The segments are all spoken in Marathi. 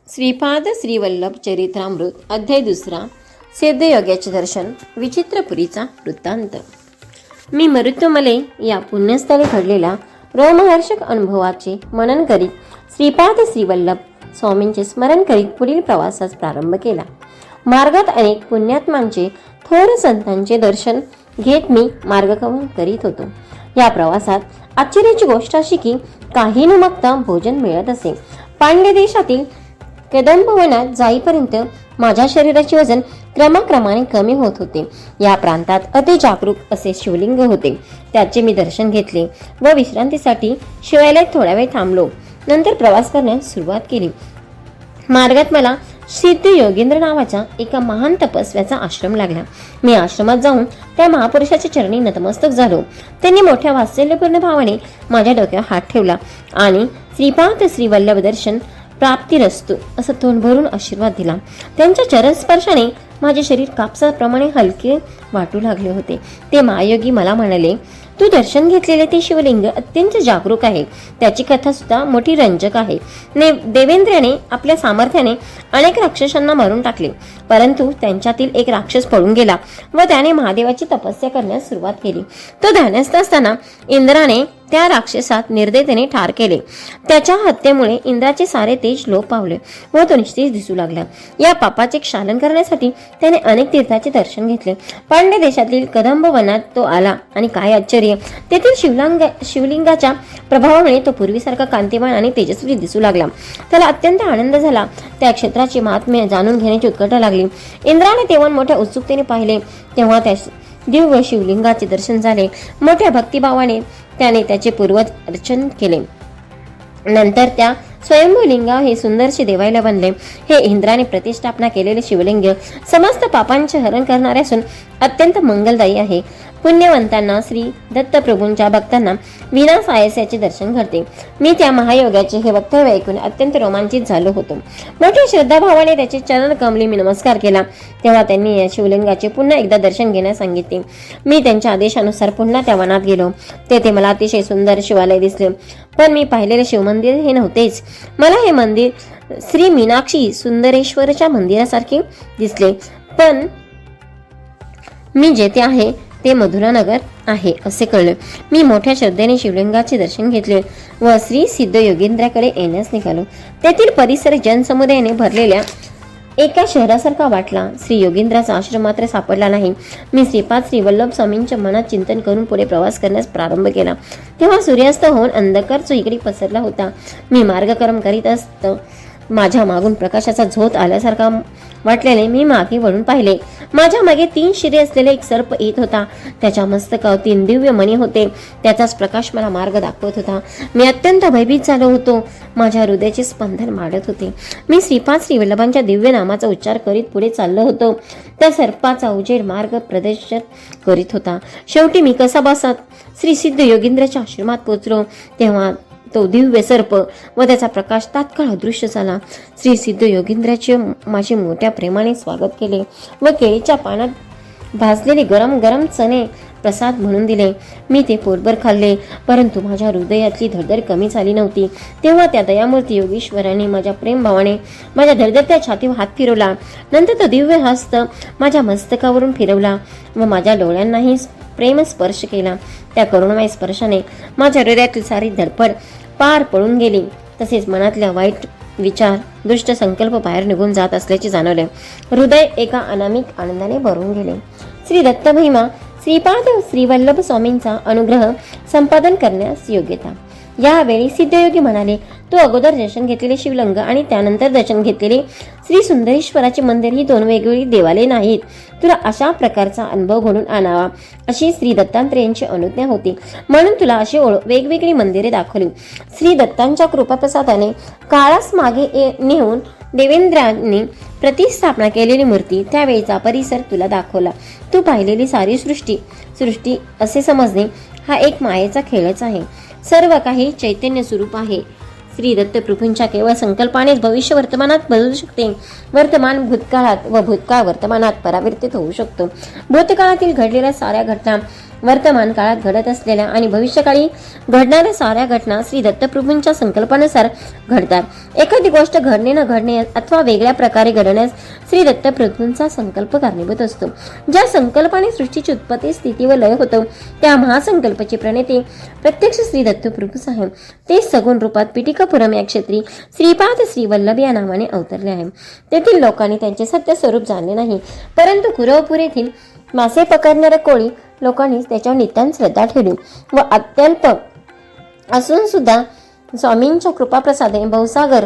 श्रीपाद श्रीवल्लभ चरित्रामृत अध्याय 2 सिद्धयोग्याचे दर्शन विचित्रपुरीचा वृत्तांत. मी मरुत्युमले या पुण्यस्थळी घडलेल्या रोमहर्षक अनुभवाचे मनन करीत श्रीपाद श्रीवल्लभ स्वामींचे स्मरण करीत पुढील प्रवासास प्रारंभ केला. मार्गात अनेक पुण्यात्मांचे थोर संतांचे दर्शन घेत मी मार्गक्रमण करीत होतो. या प्रवासात आश्चर्याची गोष्ट अशी की काही न मागता भोजन मिळत असे. पांड्य देशातील कदंब वनात जाईपर्यंत माझ्या शरीराचे वजन क्रमाक्रमाने कमी होत होते. या प्रांतात अति जागरूक असे शिवलिंग होते. त्याचे मी दर्शन घेतले व विश्रांतीसाठी शिवालयात थोडा वेळ थांबलो. नंतर प्रवास करण्यास सुरुवात केली. मार्गात मला सिद्ध योगेंद्र नावाच्या एका महान तपस्व्याचा आश्रम लागला. मी आश्रमात जाऊन त्या महापुरुषाच्या चरणी नतमस्तक झालो. त्यांनी मोठ्या वात्सल्यपूर्ण भावाने माझ्या डोक्यावर हात ठेवला आणि श्रीपाद श्रीवल्लभ दर्शन प्राप्तिरस्तु असं तोंड भरून आशीर्वाद दिला. त्यांच्या चरणस्पर्शाने माझे शरीर कापसाप्रमाणे हलके वाटू लागले होते. ते महायोगी मला म्हणाले, तू दर्शन घेतलेले ते शिवलिंग अत्यंत जागरूक आहे. त्याची कथा सुद्धा मोठी रंजक आहे. देवेंद्राने आपल्या सामर्थ्याने अनेक राक्षसांना मारून टाकले, परंतु त्यांच्यातील एक राक्षस पळून गेला व त्याने महादेवाची तपस्या करण्यास सुरुवात केली. तो ध्यानस्थ असताना इंद्राने त्या राक्षसात निर्दयतेने ठार केले. त्याच्या हत्येमुळे इंद्राचे सारे तेज लोप पावले व तो निस्तेज दिसू लागला. या पापाचे क्षालन करण्यासाठी त्याने अनेक तीर्थाचे दर्शन घेतले. पांड्य देशातील कदंब वनात तो आला आणि काय आश्चर्य, तेथील शिवलिंगाच्या प्रभावामुळे तो पूर्वीसारखा कांतिमान आणि तेजस्वी दिसू लागला. त्याला अत्यंत आनंद झाला. त्या क्षेत्राची महात्म्य जाणून घेण्याची उत्कंठा लागली. इंद्राने तेव्हा मोठ्या उत्सुकतेने पाहिले. तेव्हा त्या दिव्य शिवलिंगाचे दर्शन झाले. मोठ्या भक्तिभावाने त्याने त्याचे पूर्वज अर्चन केले. नंतर त्या स्वयंभूलिंगा हे सुंदरसे देवालय बनले. हे इंद्राने प्रतिष्ठापना केलेले शिवलिंग समस्त पापांचे हरण करणारे असून अत्यंत मंगलदायी आहे. पुण्यवंतांना श्री दत्तप्रभूंच्या भक्तांना विनासायाचे दर्शन घडते. मी त्या महायोगाचे हे वक्तव्य ऐकून अत्यंत रोमांचित झालो होतो. मोठ्या श्रद्धाभावाने त्याचे चरण कमली मी नमस्कार केला. तेव्हा त्यांनी या शिवलिंगाचे पुन्हा एकदा दर्शन घेण्यास सांगितले. मी त्यांच्या आदेशानुसार पुन्हा त्या वनात गेलो. तेथे मला अतिशय सुंदर शिवालय दिसले, पण मी पाहिलेले शिवमंदिर हे नव्हतेच. मला हे मंदिर श्री मीनाक्षी सुंदरेश्वरच्या मंदिरासारखे दिसले, पण मी जेथे आहे ते मधुरानगर आहे असे कळले. मी मोठ्या श्रद्धेने शिवलिंगाचे दर्शन घेतले व श्री सिद्ध योगेंद्राकडे येण्यास निघालो. तेथील परिसर जनसमुदायाने भरलेल्या एका शहरासारखा वाटला. श्री योगेंद्राचा आश्रम मात्र सापडला नाही. मी श्रीपाद श्रीवल्लभ स्वामींच्या मनात चिंतन करून पुढे प्रवास करण्यास प्रारंभ केला. तेव्हा सूर्यास्त होऊन अंधकार चोहीकडे पसरला होता. मी मार्गक्रमण करीत असतो. माझ्या मागून प्रकाशाचा झोत आल्यासारखा वाटलेले मी मागे वळून पाहिले. माझ्या मागे 3 शिरे असलेले एक सर्प येत होता. त्याच्या मस्तकावर 3 दिव्य मणी होते. त्याचाच प्रकाश मला मार्ग दाखवत होता. मी अत्यंत भयभीत झालो होतो. माझ्या हृदयाचे स्पंदन वाढत होते. मी श्रीपाद श्रीवल्लभांच्या दिव्य नामाचा उच्चार करीत पुढे चाललो होतो. त्या सर्पाचा उजेड मार्ग प्रदर्शित करीत होता. शेवटी मी कसा श्री सिद्ध योगेंद्राच्या आश्रमात पोहोचलो. तेव्हा तो दिव्य सर्प व त्याचा प्रकाश तात्काळ अदृश्य झाला. श्री सिद्ध योगेंद्राचे माझे मोठ्या प्रेमाने स्वागत केले व केळीच्या पानात भाजलेले गरम गरम चणे प्रसाद म्हणून दिले. मी ते पोटभर खाल्ले, परंतु माझ्या हृदयातली धडधड कमी झाली नव्हती. तेव्हा त्या दयामूर्ती योगेश्वराने माझ्या प्रेमभावाने माझ्या धडधडत्या छातीवर हात फिरवला. नंतर तो दिव्य हस्त माझ्या मस्तकावरून फिरवला व माझ्या डोळ्यांनाही प्रेम स्पर्श केला. त्या करुणमय स्पर्शाने माझ्या हृदयातील सारी धडपड पार पडून गेली. तसेच मनातल्या वाईट विचार, दुष्ट संकल्प बाहेर निघून जात असल्याचे जाणवले. हृदय एका अनामिक आनंदाने भरून गेले. श्री दत्त महिमा श्रीपाद श्रीवल्लभ स्वामींचा अनुग्रह संपादन करण्यास योग्यता. यावेळी सिद्धयोगी म्हणाले, तू अगोदर दर्शन घेतलेले शिवलिंग आणि त्यानंतर दर्शन घेतलेले श्री सुंदरेश्वराचे मंदिर ही 2 वेगवेगळी देवालये नाहीत. तुला अशा प्रकारचा अनुभव घडून आणावा अशी श्री दत्तात्रेयांची अनुज्ञा होती, म्हणून तुला अशी वेगवेगळी मंदिरे दाखवली. श्री दत्तांच्या कृपाप्रसादाने काळास मागे नेऊन देवेंद्रांनी प्रतिष्ठापना केलेली मूर्ती, त्यावेळीचा परिसर तुला दाखवला. तू पाहिलेली सारी सृष्टी असे समजणे हा एक मायेचा खेळच आहे. सर्व काही चैतन्य स्वरूप आहे. श्री दत्तप्रभूंच्या केवळ संकल्पानेच भविष्य वर्तमानात बदलू शकते. वर्तमान भूतकाळात व भूतकाळ वर्तमानात परावर्तित होऊ शकतो. भूतकाळातील घडलेल्या साऱ्या घटना वर्तमान काळात घडत असलेल्या आणि भविष्यकाळी घडणाऱ्या साऱ्या घटना श्री दत्तप्रभूंच्या संकल्पानुसार घडतात. एखादी गोष्ट घडणे न घडणे अथवा वेगळ्या प्रकारे घडण्यास श्री दत्तप्रभूंचा संकल्प कारणीभूत असतो. ज्या संकल्पाने सृष्टीची उत्पत्ती, स्थिती व लय होतो त्या महासंकल्पाचे प्रणेते प्रत्यक्ष श्री दत्तप्रभूच आहे. ते सगुण रूपात पिटिकापुरम या क्षेत्री श्रीपाद श्री वल्लभ या नावाने अवतरले आहे. तेथील लोकांनी त्यांचे सत्य स्वरूप जाणले नाही, परंतु कुरवपूर येथील मासे पकडणाऱ्या कोळी लोकांनी त्याच्यावर नितांत श्रद्धा ठेवली व अत्यल्प असून सुद्धा स्वामींच्या कृपाप्रसादाने भवसागर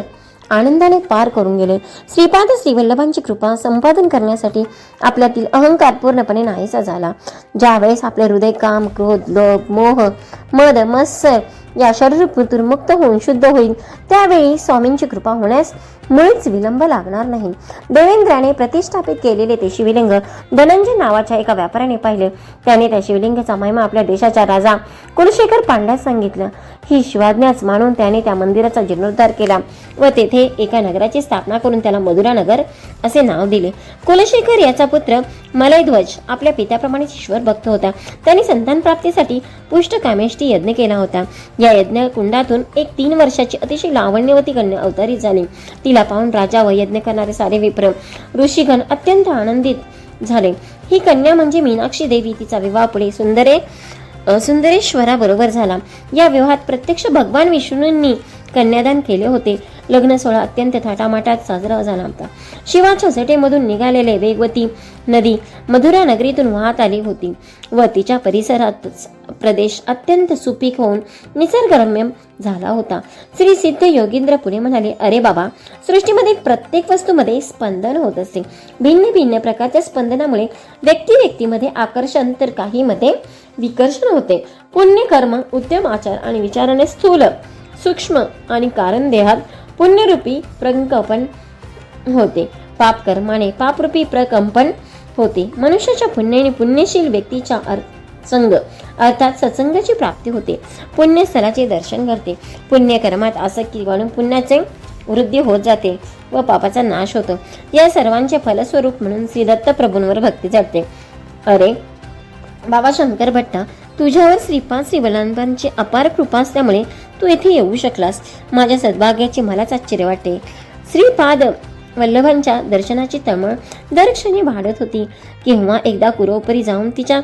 आनंदाने पार करून गेले. श्रीपाद श्रीवल्लभांची कृपा संपादन करण्यासाठी आपल्यातील अहंकार पूर्णपणे नाहीसा झाला. ज्यावेळेस आपले हृदय काम, क्रोध, लोभ, मोह, मद, मत्सर या शरीर मुक्त होऊन शुद्ध होईल, त्यावेळी स्वामींची कृपा होण्यास मुळीच विलंब लागणार नाही. देवेंद्राने प्रतिष्ठापित केलेले ते शिवलिंग धनंजय नावाच्या एका व्यापाऱ्याने पाहिले. त्याने त्या शिवलिंगाचा महिमा आपल्या देशाच्या राजा कुलशेखर पांड्यास सांगितलं. ही शिवाज्ञाच मानून त्याने त्या मंदिराचा जीर्णोद्धार केला व तेथे एका नगराची स्थापना करून त्याला मधुरा नगर असे नाव दिले. कुलशेखर याचा पुत्र मलयध्वज आपल्या पित्याप्रमाणे ईश्वर भक्त होता. त्याने संतान प्राप्तीसाठी पुष्टकामेष्टी यज्ञ केला होता. या यज्ञ कुंडातून एक 3 वर्षाची अतिशय लावण्यवती कन्या अवतरित झाली. तिला पाहून राजा व यज्ञ करणारे सारे विप्र ऋषीगण अत्यंत आनंदित झाले. ही कन्या म्हणजे मीनाक्षी देवी. तिचा विवाह पुढे सुंदरेश्वराबरोबर झाला. या विवाहात प्रत्यक्ष भगवान विष्णूंनी कन्यादान केले होते. लग्न सोहळा अत्यंत थाटामाटात साजरा झाला होता. शिवाच्या जटेमधून निघालेले वेगवती नदी मधुरा नगरीतून वाहत आली होती व तिच्या परिसरात प्रदेश अत्यंत सुपीक होऊन निसर्गरम्य झाला होता. श्री सिद्ध योगींद्र पुढे म्हणाले, अरे बाबा, सृष्टीमध्ये प्रत्येक वस्तूमध्ये स्पंदन होत असते. भिन्न भिन्न प्रकारच्या स्पंदनामुळे व्यक्तीमध्ये आकर्षण तर काही मध्ये विकर्षण होते. पुण्य कर्म, उद्यम, आचार आणि विचाराने स्थूल, सूक्ष्म आणि कारण देहात पुण्यरूपी प्रकंपन होते. पाप कर्माने पापरूपी प्रकंपन होते. मनुष्याच्या पुण्याने पुण्यशील व्यक्तीच्या संग अर्थात सत्संगाची प्राप्ती होते. पुण्यस्थळाचे दर्शन करते. पुण्यकर्मात आसक्ती वाढून पुण्याचे वृद्धी होत जाते व पापाचा नाश होतो. या सर्वांचे फलस्वरूप म्हणून श्री दत्तप्रभूंवर भक्ती जडते. अरे बाबा शंकर भट्टा, तुझ्यावर श्रीपाद श्रीवल्लभांची अपार कृपा असल्यामुळे तू येथे येऊ शकलास. माझ्या सद्भाग्याचे मलाच आश्चर्य वाटते. श्रीपाद वल्लभांच्या दर्शनाची तळमळ दरक्षणी वाढत होती. केव्हा एकदा कुरोपरी जाऊन तिच्या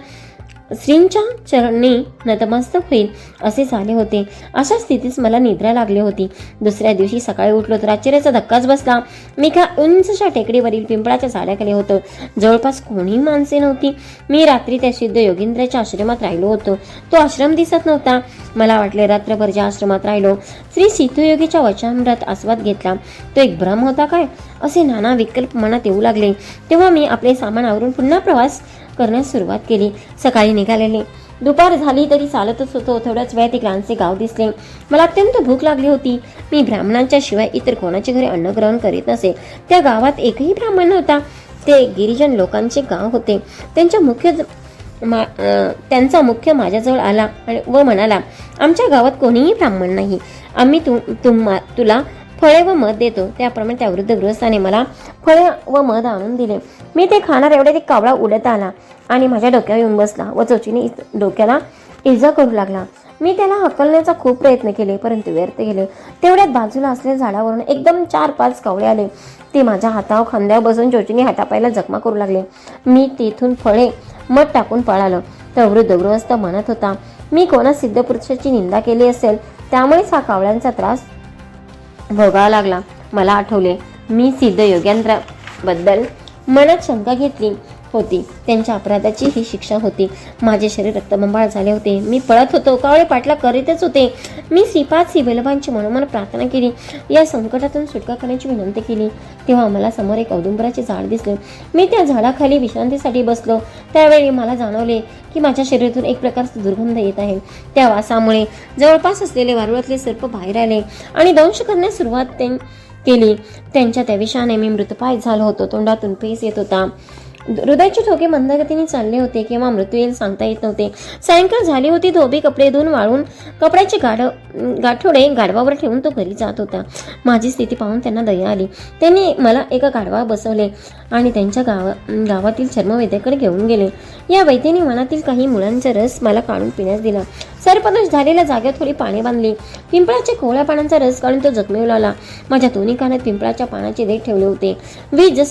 श्रींच्या चरणी नतमस्तक होईल असे झाले होते. अशा स्थितीत मला निद्रा लागली होती. दुसऱ्या दिवशी सकाळी उठलो तर आश्चर्याचा धक्काच बसला. मी का उंचच्या टेकडीवरील पिंपळाच्या झाडाखाली होतो. जवळपास कोणीही माणसे नव्हती. मी रात्री त्या सिद्ध योगींद्राच्या आश्रमात राहिलो होतो. तो आश्रम दिसत नव्हता. मला वाटले रात्रभर ज्या आश्रमात राहिलो श्री सिद्धयोगीच्या वचनामृत आस्वाद घेतला तो एक भ्रम होता काय, असे नाना विकल्प मनात येऊ लागले. तेव्हा मी आपले सामान आवरून पुन्हा प्रवास करण्यास सुरुवात केली. सकाळी निघालेले. दुपार झाली तरी चालतच होतो. थोड्याच वेळात एक लहानसे गाव दिसले. मला अत्यंत भूक लागली होती. मी ब्राह्मणांच्या शिवाय इतर कोणाच्या घरी अन्न ग्रहण करीत नसे. त्या गावात एकही ब्राह्मण नव्हता. ते गिरिजन लोकांचे गाव होते. त्यांचा मुख्य माझ्याजवळ आला व म्हणाला, आमच्या गावात कोणीही ब्राह्मण नाही. आम्ही तुला फळे व मध देतो. त्याप्रमाणे त्या वृद्ध गृहस्थाने मला फळे व मध आणून दिले. मी ते खाणार एवढ्यात एक कावळा उडत आला आणि माझ्या डोक्यावर येऊन बसला व चोचीने डोक्याला इजा करू लागला. मी त्याला हकलण्याचा खूप प्रयत्न केले, परंतु व्यर्थ गेले. तेवढ्यात बाजूला असलेल्या झाडावरून एकदम 4-5 कावळे आले. ते माझ्या हातावर खांद्यावर बसून चोचीने हातापायला जखमा करू लागले. मी तेथून फळे मध टाकून पळालो. तर वृद्ध गृहस्थ म्हणत होता, मी कोणा सिद्ध पुरुषाची निंदा केली असेल त्यामुळेच हा कावळ्यांचा त्रास भोगावा लागला. मला आठवले, मी सिद्ध योगेंद्राबद्दल मनात शंका घेतली होती. त्यांच्या अपराधाची ही शिक्षा होती. माझे शरीर रक्तबंबाळ झाले होते. मी पळत होतो. कावळे पाठलाग करीतच होते. मी श्रीपाद श्रीवल्लभांची मनोमन प्रार्थना केली. या संकटातून सुटका करण्याची विनंती केली. तेव्हा मला समोर एक औदुंबराचे झाड दिसले. मी त्या झाडाखाली विश्रांतीसाठी बसलो. त्यावेळी मला जाणवले की माझ्या शरीरातून एक प्रकारचा दुर्गंध येत आहे. त्या वासामुळे जवळपास असलेले वारुळातले सर्प बाहेर आले आणि दंश करण्यास सुरुवात केली. त्यांच्या त्या विषाने मी मृतपाय झालो होतो. तोंडातून पेस येत होता. हृदयाचे ठोके मंदगतीने चालले होते किंवा मृत्यू येईल सांगता येत नव्हते. सायंकाळ झाली होती. धोबी कपडे धुवून वाळून कपड्याचे गाठोडे गाढवावर ठेवून तो घरी जात होता. माझी स्थिती पाहून त्यांना दया आली. त्यांनी मला एका गाढवा बसवले आणि त्यांच्या गावातील चर्मवैद्याकडे घेऊन गेले. या वैद्याने मनातील काही मुळांचा रस मला काढून पिण्यास दिला. सर्पदोष झालेल्या जागेवर थोडी पाने बांधली. पिंपळाच्या कोवळ्या पानांचा रस काढून तो जखमेला लावला. माझ्या दोन्ही कानात पिंपळाच्या पानाचे देठ ठेवले होते. वीज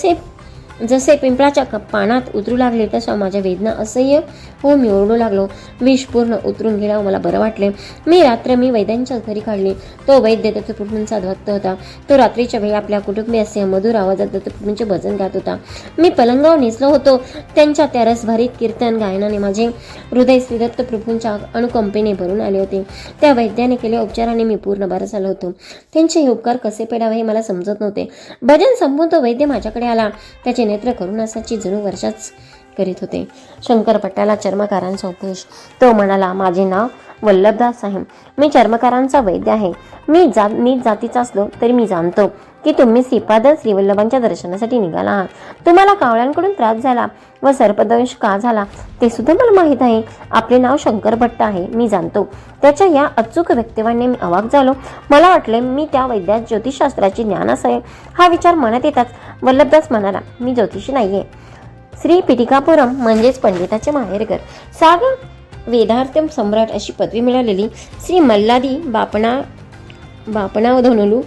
जसे पिंपळाच्या पानात उतरू लागले तशा माझ्या वेदना असह्य हो मी ओरडू लागलो. विष पूर्ण उतरून गेल्यावर मला बरं वाटले. मी वैद्यांच्या घरी काढली. तो वैद्य दत्तप्रभूंचा भक्त होता. तो रात्रीच्या वेळी आपल्या कुटुंबियांसह मधुर आवाजात दत्तप्रभूंचे भजन गात होता. मी पलंगावर नेसलो होतो. त्यांच्या त्या रसभरीत कीर्तन गायनाने माझे हृदय श्री दत्तप्रभूंच्या अनुकंपेने भरून आले होते. त्या वैद्याने केलेल्या उपचाराने मी पूर्ण बरा झालो होतो. त्यांचे हे उपकार कसे फेडावे हे मला समजत नव्हते. भजन संपून तो वैद्य माझ्याकडे आला. त्याचे नेत्र करुणासाची जणू वर्षाच करीत होते. शंकरपट्ट्याला चर्मकारांचा उपदेश. तो म्हणाला, माझे नाव वल्लभदास आहे. मी चर्मकारांचा वैद्य आहे. मी नीच जातीचा असलो तरी मी जाणतो की तुम्ही श्रीपाद श्रीवल्लभांच्या दर्शनासाठी निघाला आहात. तुम्हाला कावळ्यांकडून त्रास झाला व सर्पदंश का झाला ते सुद्धा मला माहीत आहे. आपले नाव शंकरभट्ट आहे मी जाणतो. त्याच्या या अचूक वक्तव्याने मी अवाक झालो. मला वाटले मी त्या वैद्यात ज्योतिषशास्त्राचे ज्ञान असावे. हा विचार मनात येताच वल्लभदास म्हणाला, मी ज्योतिषी नाहीये. श्री पिटिकापुरम म्हणजेच पंडिताचे माहेरघर. सागर वेदार्थम सम्राट अशी पदवी मिळालेली श्री मल्लादी बापणावधनुलू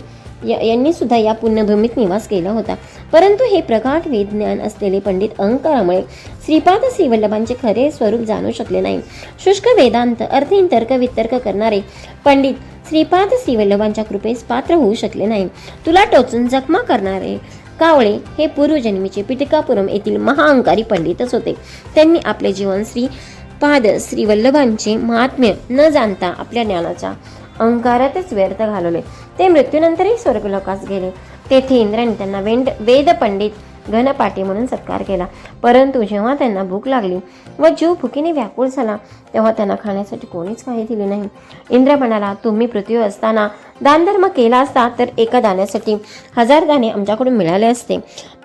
यांनी सुद्धा या पुण्यभूमीत निवास केला होता. परंतु हे प्रगाढ वेदज्ञान असलेले पंडित अहंकारामुळे श्रीपाद श्रीवल्लभांचे खरे स्वरूप जाणू शकले नाही. शुष्क वेदांत अर्थहीन तर्कवितर्क करणारे पंडित श्रीपाद श्रीवल्लभांच्या कृपेस पात्र होऊ शकले नाही. तुला टोचून जखमा करणारे कावळे हे पूर्वजन्मीचे पिटिकापुरम येथील महाअहंकारी पंडितच होते. त्यांनी आपले जीवन श्रीपाद श्रीवल्लभांचे महात्म्य न जाणता आपल्या ज्ञानाच्या अहंकारातच व्यर्थ घालवले. ते मृत्यूनंतरही स्वर्गलोकास गेले. तेथे इंद्राने त्यांना वेद पंडित घनपाटी म्हणून सत्कार केला. परंतु जेव्हा त्यांना भूक लागली व जीव भुकीने व्याकुळ झाला तेव्हा त्यांना खाण्यासाठी कोणीच काही दिले नाही. इंद्र म्हणाला, तुम्ही पृथ्वीवर असताना दानधर्म केला असता तर एका दाण्यासाठी 1000 दाणे आमच्याकडून मिळाले असते.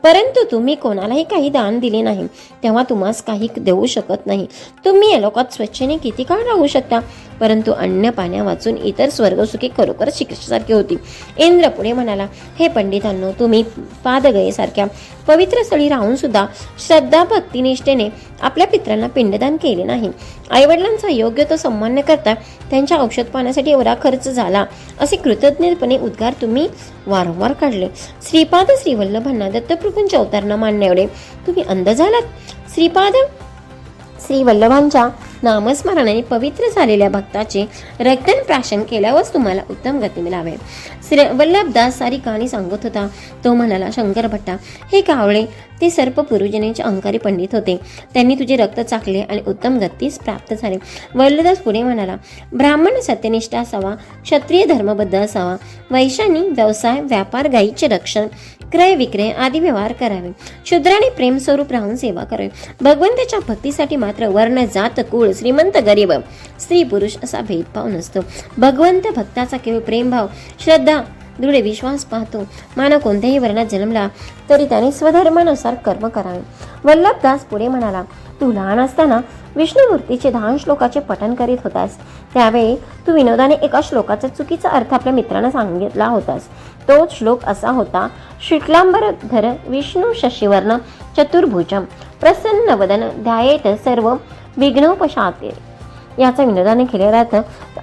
परंतु तुम्ही कोणालाही काही दान दिले नाही तेव्हा तुम्हास काही देऊ शकत नाही. तुम्ही या लोकात स्वच्छेने किती काळ राहू शकता. परंतु अन्न पाण्या वाचून इतर स्वर्गसुखी खरोखर शिक्षेसारखी होती. इंद्र पुढे म्हणाला, हे पंडितांनो, तुम्ही पादगयेसारख्या पवित्र स्थळी राहून सुद्धा श्रद्धा भक्तिनिष्ठेने आपल्या पित्रांना पिंडदान केले नाही. आईवडिलांचा योग्य तो सन्मान न करता त्यांच्या औषध पाण्यासाठी एवढा खर्च झाला असे कृतज्ञपणे उद्गार तुम्ही वारंवार काढले. श्रीपाद श्रीवल्लभांना दत्तप्रभूंचे अवतार न मानण्या एवढे तुम्ही अंध झालात. श्रीपाद श्रीवल्लभांच्या नामस्मरणाने पवित्र झालेल्या भक्ताचे रक्तन प्राशन केल्यावरच तुम्हाला उत्तम गती मिळावे. श्री वल्लभदास सारी कहाणी सांगत होता. तो म्हणाला, शंकरभट्टा, हे कावळे ते सर्प पूर्वजनेचे अहंकारी पंडित होते. त्यांनी तुझे रक्त चाकले आणि उत्तम गतीस प्राप्त झाले. वल्लभदास पुढे म्हणाला, ब्राह्मण सत्यनिष्ठ असावा, क्षत्रिय धर्मबद्ध असावा, वैश्यानी व्यवसाय व्यापार गायीचे रक्षण क्रय विक्रय आदी व्यवहार करावे, शूद्राने प्रेमस्वरूप राहून सेवा करावी. भगवंताच्या भक्तीसाठी मात्र वर्ण जात कुळ श्रीमंत गरीब स्त्री पुरुष असा भेदभाव नसतो. भगवंत भक्ताचा केवळ प्रेमभाव श्रद्धा दृढ विश्वास पाहतो. मानव कोणत्याही वर्णात जन्मला तरी त्याने स्वधर्मानुसार कर्म करावे. वल्लभदास पुढे म्हणाला, तू लहान असताना विष्णुमूर्तीचे 10 श्लोकाचे पठण करीत होतास. त्यावेळी तू विनोदाने एका श्लोकाचा चुकीचा अर्थ आपल्या मित्रांना सांगितला होतास. तो श्लोक असा होता, शुक्लांबरधर विष्णू शशिवर्ण चतुर्भुजम प्रसन्न वदन ध्यायेत सर्व विघ्नोपशाते. याचा विनोदाने केलेला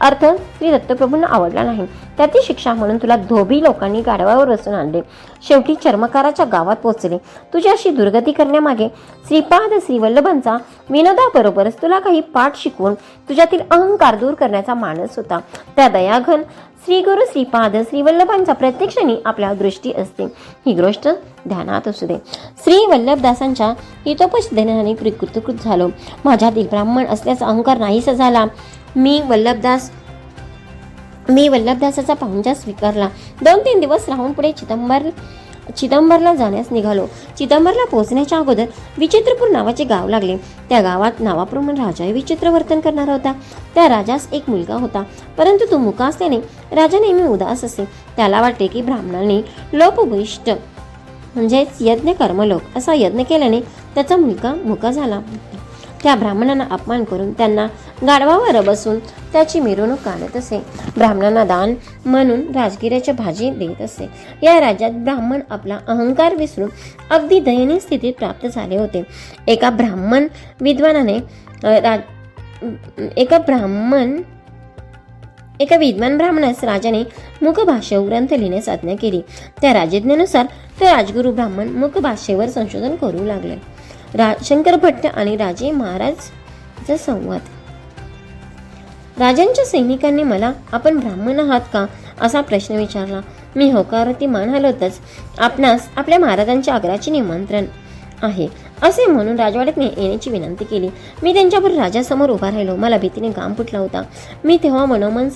अर्थ श्री दत्तप्रभूंना आवडला नाही. त्याची शिक्षा म्हणून तुला धोबी लोकांनी गाढवावर बसून आणले. शेवटी चर्मकाराच्या गावात पोहोचले. तुझी अशी दुर्गती करण्यामागे श्रीपाद श्रीवल्लभांचा विनोदाबरोबरच तुला काही पाठ शिकवून तुझ्यातील अहंकार दूर करण्याचा मानस होता. त्या दयाघन श्री गुरु श्रीपाद श्रीवल्लभांचा प्रत्यक्षाने आपल्या दृष्टी असते. ही गोष्ट ध्यानात असू दे. श्री वल्लभदासांच्या हितोपदेशाने कृतकृत झालो. माझ्यातील ब्राह्मण असल्याचा अहंकार नाहीसा झाला. मी वल्लभदासाचा पाहुणचार स्वीकारला. 2-3 दिवस राहून पुढे चिदंबरला जाण्यास निघालो. चिदंबरला पोहोचण्याच्या अगोदर विचित्रपूर नावाचे गाव लागले. त्या गावात नावाप्रमाणे राजाही विचित्र वर्तन करणारा होता. त्या राजास एक मुलगा होता, परंतु तो मुका असल्याने राजा नेहमी उदास असे. त्याला वाटते की ब्राह्मणांनी लोपभूइष्ट म्हणजेच यज्ञ कर्मलोक असा यज्ञ केल्याने त्याचा मुलगा मुका झाला. त्या ब्राह्मणांना अपमान करून त्यांना गाढवावर बसून त्याची मिरवणूक काढत असे. ब्राह्मणांना दान म्हणून राजगिऱ्याची भाजी देत असे. या राज्यात ब्राह्मण आपला अहंकार विसरून अगदी दयनीय स्थितीत प्राप्त झाले होते. एका विद्वान ब्राह्मणास राजाने मूकभाषेवर ग्रंथ लिहिण्यास आज्ञा केली. त्या राजज्ञेनुसार ते राजगुरू ब्राह्मण मूकभाषेवर संशोधन करू लागले. शंकर भट्ट आणि राजे महाराजचा संवाद. राजांच्या सैनिकांनी मला आपण ब्राह्मण आहात का असा प्रश्न विचारला. मी होकारार्थी मान हलवतच आपणास आपल्या महाराजांच्या आग्रहाचे निमंत्रण आहे असे म्हणून राजवाड्यात येण्याची विनंती केली. मी त्यांच्याबरोबर राजासमोर उभा राहिलो. मला भीतीने घाम फुटला होता. मी तेव्हा मनोमन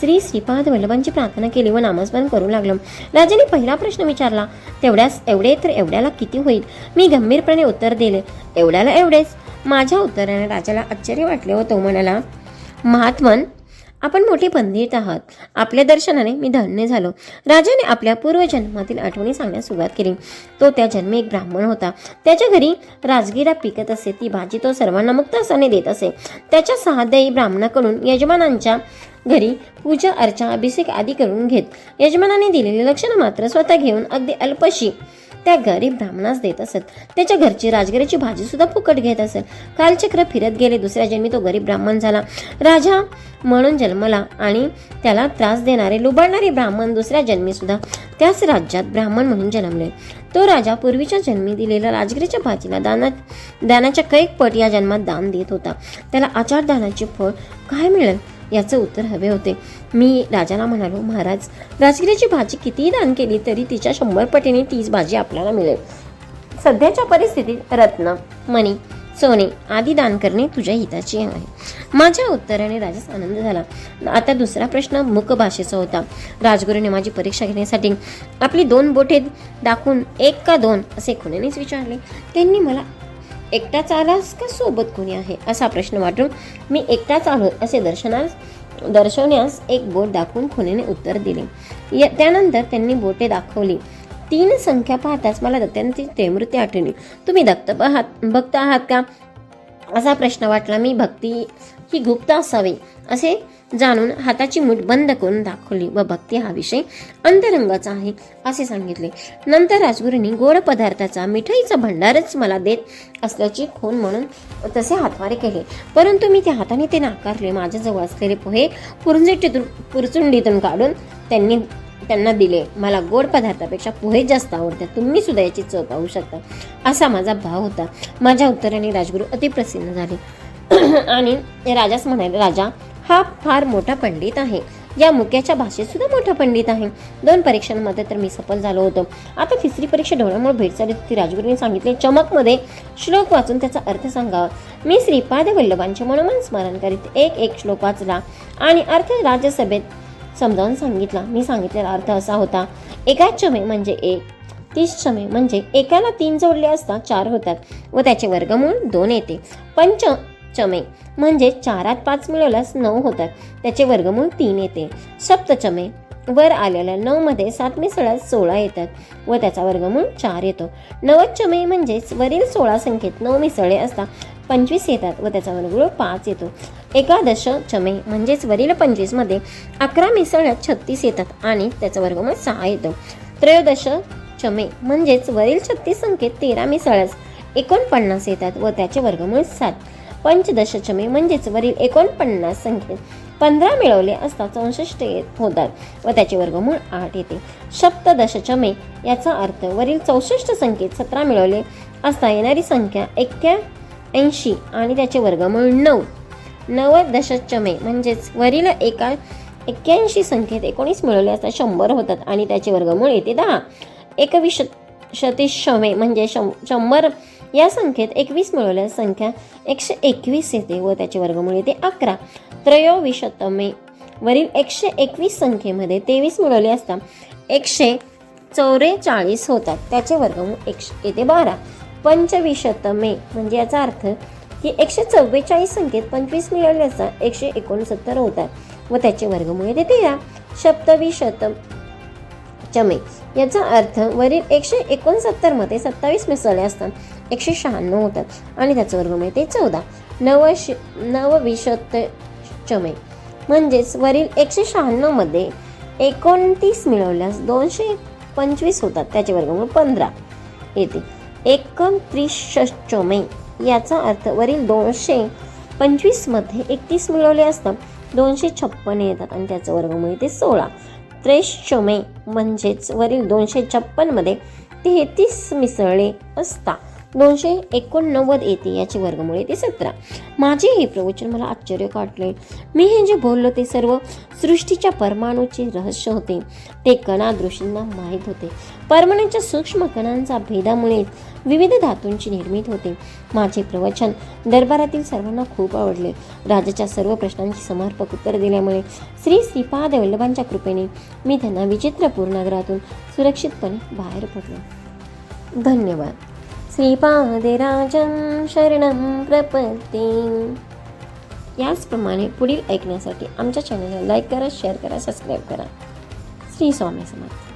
श्री श्रीपाद वल्लभांची प्रार्थना केली व नामस्मरण करू लागलो. राजाने पहिला प्रश्न विचारला, एवढे तर एवढ्याला किती होईल? मी गंभीरपणे उत्तर दिले, एवढ्याला एवढेच. माझ्या उत्तराने राजाला आश्चर्य वाटले व तो म्हणाला, महात्मन, आपण मोठे पंडित आहात. आपल्या दर्शनाने मी धन्य झालो. राजाने आपल्या पूर्वजन्मातील आठवणी सांगण्यास सुरुवात केली. तो त्या जन्मी एक ब्राह्मण होता. त्याच्या घरी राजगिरा पिकत असे. ती भाजी तो सर्वांना मुक्त असाने देत असे. त्याच्या सहाध्यायी ब्राह्मणाकडून यजमानांच्या घरी पूजा अर्चा अभिषेक आदी करून घेत. यजमानाने दिलेली लक्षणं मात्र स्वतः घेऊन अगदी अल्पशी त्या गरीब ब्राह्मणास देत असत. त्याच्या घरची राजगिराची भाजी सुद्धा फुकट घेत असत. कालचक्र फिरत गेले. दुसऱ्या जन्मी तो गरीब ब्राह्मण झाला. राजा म्हणून जन्मला आणि त्याला त्रास देणारे लुबाडणारे ब्राह्मण दुसऱ्या जन्मी सुद्धा त्याच राज्यात ब्राह्मण म्हणून जन्मले. तो राजा पूर्वीच्या जन्मी दिलेल्या राजगिरीच्या भाजीला दानाच्या कैक पट या जन्मात दान देत होता. त्याला आचार दानाचे फळ काय मिळेल याचं उत्तर हवे होते. मी राजाला म्हणालो, महाराज, राजगिरीची भाजी कितीही दान केली तरी तिच्या 100 पटीने तीच भाजी आपल्याला मिळेल. सध्याच्या परिस्थितीत रत्न, मणी, सोने आदी दान करणे तुझ्या हिताचे आहे. माझ्या उत्तराने राजास आनंद झाला. आता दुसरा प्रश्न मूक भाषेचा होता. राजगुरूने माझी परीक्षा घेण्यासाठी आपली 2 बोटे दाखवून 1 का 2 असे खुणेनेच विचारले. त्यांनी मला एकटाच आलास का सोबत कोणी आहे असा प्रश्न वाटून मी एकटाच आलो असे दर्शवण्यास एक बोट दाखवून खुणेने उत्तर दिले. त्यानंतर त्यांनी बोटे दाखवली. 3 संख्या पाहताच मला दत्तांची दैवृत्ती आठवली. तुम्ही भक्त आहात का असा प्रश्न वाटला. मी भक्ती ही गुप्त असावी असे जाणून हाताची मूठ बंद करून दाखवली व भक्ती हा विषय अंतरंगाचा आहे असे सांगितले. नंतर राजगुरूंनी गोड पदार्थाचा मिठाईचा भंडारच मला देत असल्याची खूण म्हणून तसे हातवारे केले. परंतु मी त्या हाताने ते नाकारले. माझ्याजवळ असलेले पोहे पुरचुंडीतून काढून त्यांना दिले. मला गोड पदार्थापेक्षा पोहे जास्त आवडतात. तुम्ही सुद्धा याची चव पाहू शकता असा माझा भाव होता. माझ्या उत्तराने राजगुरू अतिप्रसन्न झाले आणि राजास म्हणाले, राजा हा फार मोठा पंडित आहे. या मुक्याच्या भाषेत सुद्धा मोठा पंडित आहे. 2 परीक्षांमध्ये तर मी सफल झालो होतो. आता 3री परीक्षा डोळ्यामुळे भेट झाली होती. राजगुरूंनी सांगितले, चमकमध्ये श्लोक वाचून त्याचा अर्थ सांगावा. मी श्रीपाद वल्लभांचे मनोमन स्मरण करीत एक श्लोक वाचला आणि अर्थ राज्यसभेत समजावून सांगितला. मी सांगितलेला अर्थ असा होता, एका चमे म्हणजे 1, 30 चमे म्हणजे एकाला 3 जोडले असता 4 होतात व त्याचे वर्गमूळ 2 येते. पंचचमे म्हणजे 4त 5 मिळवल्यास 9 होतात, त्याचे वर्गमूळ 3 येते. सप्तचमे वर आलेल्या 9 मध्ये 7 मिसळल्यास 16 येतात व त्याचा वर्गमूळ 4 येतो. नवचमे म्हणजेच वरील 16 संख्येत 9 मिसळले असता 25 येतात व त्याचा वर्गमूळ 5 येतो. एकादश चमे म्हणजेच वरील 25 मध्ये 11 मिसळल्यास 36 येतात आणि त्याचा वर्गमूळ 6 येतो. त्रयोदश चमे म्हणजेच वरील 36 संख्येत 13 मिसळल्यास 49 येतात व त्याचे वर्गमूळ 7. पंचदश चमे म्हणजेच वरील 49 संख्येत 15 मिळवले असता 64 होतात व त्याचे वर्गमूळ 8 येते. सप्तदश चमे याचा अर्थ वरील 64 संख्येत 17 मिळवले असता येणारी संख्या 81 आणि त्याचे वर्गमूळ 9. नवदश चमे म्हणजेच वरील 81 संख्येत 19 मिळवले असता 100 होतात आणि त्याचे वर्गमूळ येते 10. एकविंशतिशमे म्हणजे 100 या संख्येत 21 मिळवल्यास संख्या 121 येते व त्याचे वर्गमूळ येते 11. त्रयोविंशतमे वरील 121 संख्येमध्ये 23 मिळवले असता 144 होतात, त्याचे वर्गमूळ येते 12. पंचविंशतमे म्हणजे याचा अर्थ की 144 संख्येत 25 मिळवले असता 169 होतात व त्याचे वर्गमूळ येते 13. सप्तविंशतमे याचा अर्थ वरील 169 मध्ये 27 मिसळले असतात 196 होतात आणि त्याचं वर्गमूळ ते 14. नवविशतचमे म्हणजेच वरील 196 मध्ये 29 मिळवल्यास 225 होतात, त्याचे वर्गमूळ 15 येते. 31चमे याचा अर्थ वरील 225 मध्ये 31 मिळवले असता 256 येतात आणि त्याचं वर्गमूळ ते 16. 33चमे म्हणजेच वरील 256 मध्ये 33 मिसळले असता 289 येते, याचे वर्गमूळ ते 17. माझे हे प्रवचन मला आश्चर्य काढले. मी हे जे बोललो ते सर्व सृष्टीच्या परमाणूचे रहस्य होते. ते कणादृष्टींना माहीत होते. परमाणूच्या सूक्ष्म कणांचा भेदामुळे विविध धातूंची निर्मिती होते. माझे प्रवचन दरबारातील सर्वांना खूप आवडले. राजाच्या सर्व प्रश्नांची समर्पक उत्तर दिल्यामुळे श्री श्रीपाद वल्लभांच्या कृपेने मी त्यांना विचित्रपूर नगरातून सुरक्षितपणे बाहेर पडलो. धन्यवाद. श्रीपादराजं शरणं प्रपद्ये. याचप्रमाणे पुढील ऐकण्यासाठी आमच्या चॅनलला लाईक करा, शेअर करा, सबस्क्राईब करा. श्री स्वामी समर्थ.